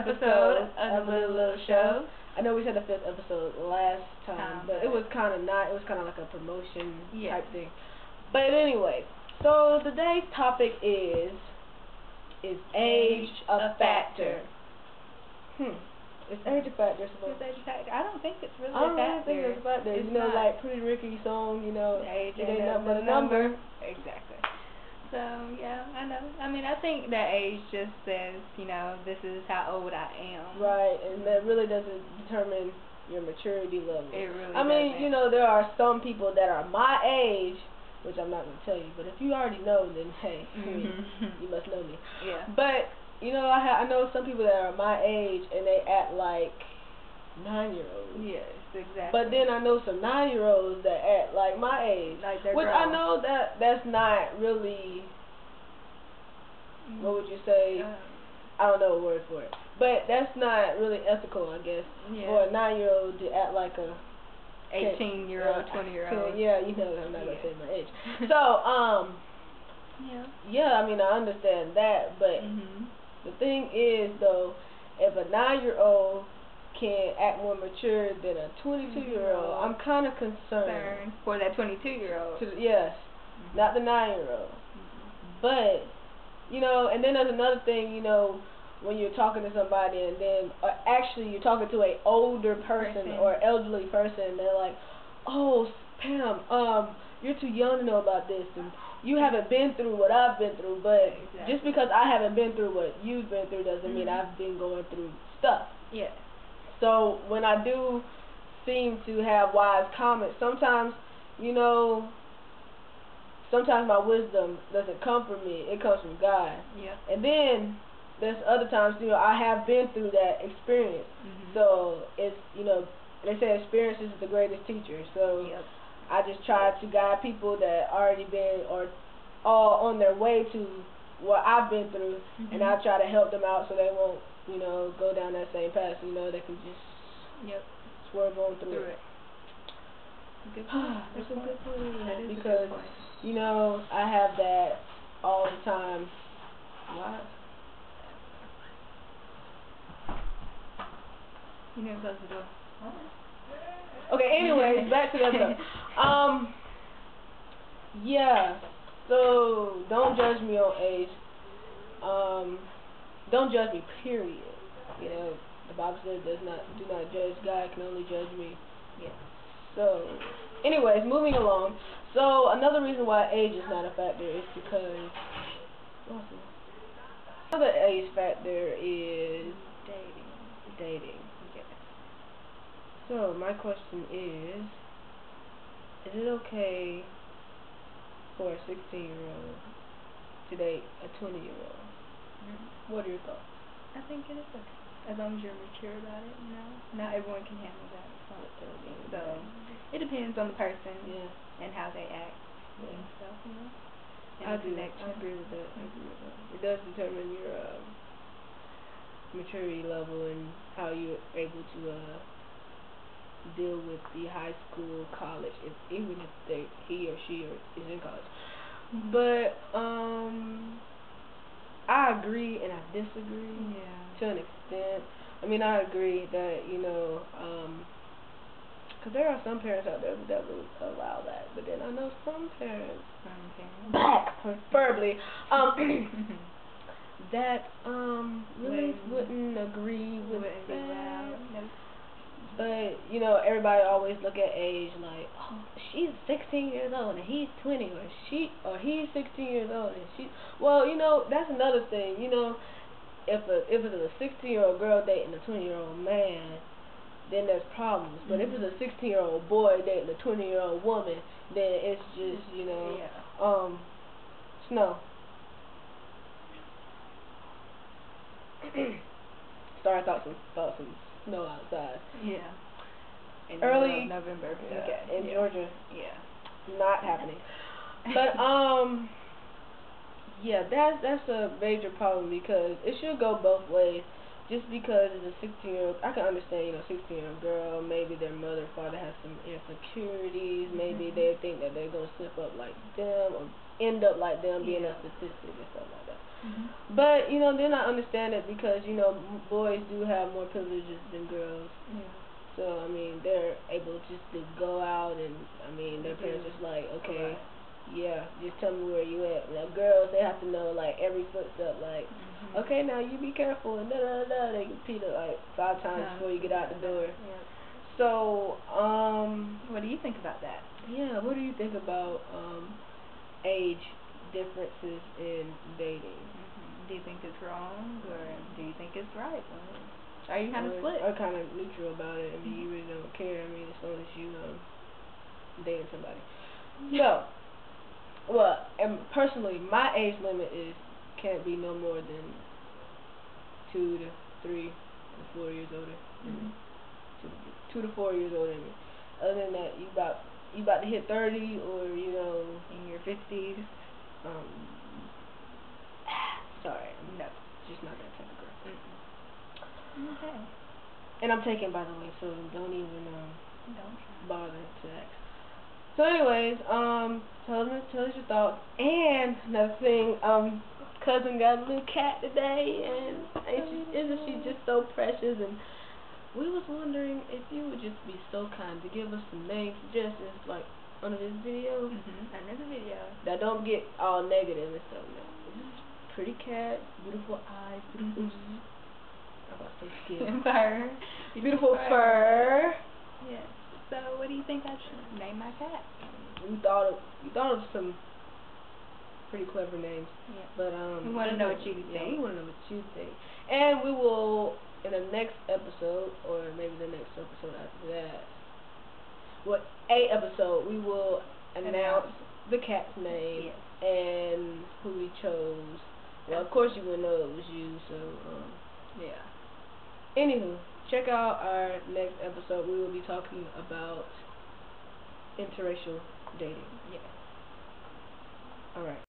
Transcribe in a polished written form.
episode of the Little Show. I know we said the 5th episode last time, but it was kind of not. It was kind of like a promotion type thing. But anyway, so today's topic is age a factor? Is age a factor? Is age a factor? I don't think it's really a factor. I don't think it's a factor. It's not. Like Pretty Ricky song, age it ain't nothing but a number. Exactly. So, yeah, I know. I mean, I think that age just says, this is how old I am. Right, and that really doesn't determine your maturity level. It really I mean, doesn't. there are some people that are my age, which I'm not going to tell you, but if you already know, then hey, you must know me. Yeah. But, I know some people that are my age, and they act like 9-year-olds. Yes, exactly. But then I know some 9-year-olds that act like my age, like they're which grown. I know that's not really, what would you say? I don't know a word for it, but that's not really ethical, I guess, for a 9-year-old to act like a 18-year-old, 20-year-old. Yeah, I'm not gonna say my age. So, yeah, I mean, I understand that, but the thing is, though, if a 9-year-old can act more mature than a 22-year-old, I'm kind of concerned for that 22-year-old. Yes, not the 9-year-old. But, and then there's another thing, when you're talking to somebody and then actually you're talking to a older person or elderly person, they're like, oh, Pam, you're too young to know about this, and you haven't been through what I've been through, but just because I haven't been through what you've been through doesn't mean I've been going through stuff. Yeah. So when I do seem to have wise comments, sometimes, sometimes my wisdom doesn't come from me, it comes from God. Yeah. And then there's other times, I have been through that experience. So it's, they say experience is the greatest teacher. So I just try to guide people that already been or all on their way to what I've been through, and I try to help them out so they won't, go down that same path. They can just swerve on through it. Good point. That's a good point. That is because a good point. I have that all the time. Why? You never close the door. Okay, anyways, back to the episode. Yeah, so don't judge me on age. Don't judge me, period. The Bible says do not judge. God can only judge me. Yeah. So, anyways, moving along. So, another reason why age is not a factor is because another age factor is dating. Yes. So, my question is it okay for a 16-year-old to date a 20-year-old? What are your thoughts? I think it is okay, as long as you're mature about it. Not everyone can handle that responsibility. So it depends on the person and how they act and stuff. And I agree with that. It does determine your maturity level and how you're able to deal with the high school, college, even if he or she is in college. But I agree and I disagree to an extent. I mean, I agree that, because there are some parents out there that would allow that. But then I know some parents, black preferably, that really wouldn't agree with that. But, everybody always look at age like, oh, she's 16 years old and he's 20, or he's 16 years old and she, well, that's another thing, if it's a 16-year-old girl dating a 20-year-old man, then there's problems. But if it's a 16-year-old boy dating a 20-year-old woman, then it's just, snow. Sorry, I thought some snow outside. Yeah. In early November. In Georgia. Yeah. Not happening. But that's a major problem because it should go both ways. Just because it's a 16-year-old, I can understand, 16-year-old girl, maybe their mother or father has some insecurities, maybe they think that they're going to slip up like them or end up like them being a statistic and stuff like that. But you know, then I understand it because you know boys do have more privileges than girls. Yeah. So I mean, they're able just to go out and I mean, their parents just like, okay, yeah, just tell me where you at. Now girls, they have to know like every footstep, like, okay, now you be careful and da da da. They repeat it like 5 times before you get out the door. Yeah. So what do you think about that? Yeah, what do you think about age differences in dating? Do you think it's wrong or do you think it's right? Are you kind of split? I'm kind of neutral about it. I mean, you really don't care. I mean, as long as you dating somebody. So, well, and personally, my age limit can't be no more than 2 to 3 to 4 years older. 2 to 4 years older than me. Other than that, you about to hit 30 or you know in your 50s. Sorry, no, just not that type of girl. Okay. And I'm taken, by the way, so don't even don't bother to ask. So anyways, tell us your thoughts. And another thing, cousin got a little cat today, and isn't she just so precious? And we was wondering if you would just be so kind to give us some name suggestions, like under this video. Under the video. Now don't get all negative and stuff. No, this is pretty cat, beautiful eyes, beautiful. I'm about to say skin. Fur. Beautiful fur. Yes. So what do you think I should name my cat? We thought of some pretty clever names. Yeah. But we want to know what you think. Yeah, we want to know what you think. And we will in the next episode, or maybe the next episode after that. Well, a episode we will announce the cat's name and who we chose. Well, of course you will know it was you. So yeah. Anywho, check out our next episode. We will be talking about interracial dating. Yeah. All right.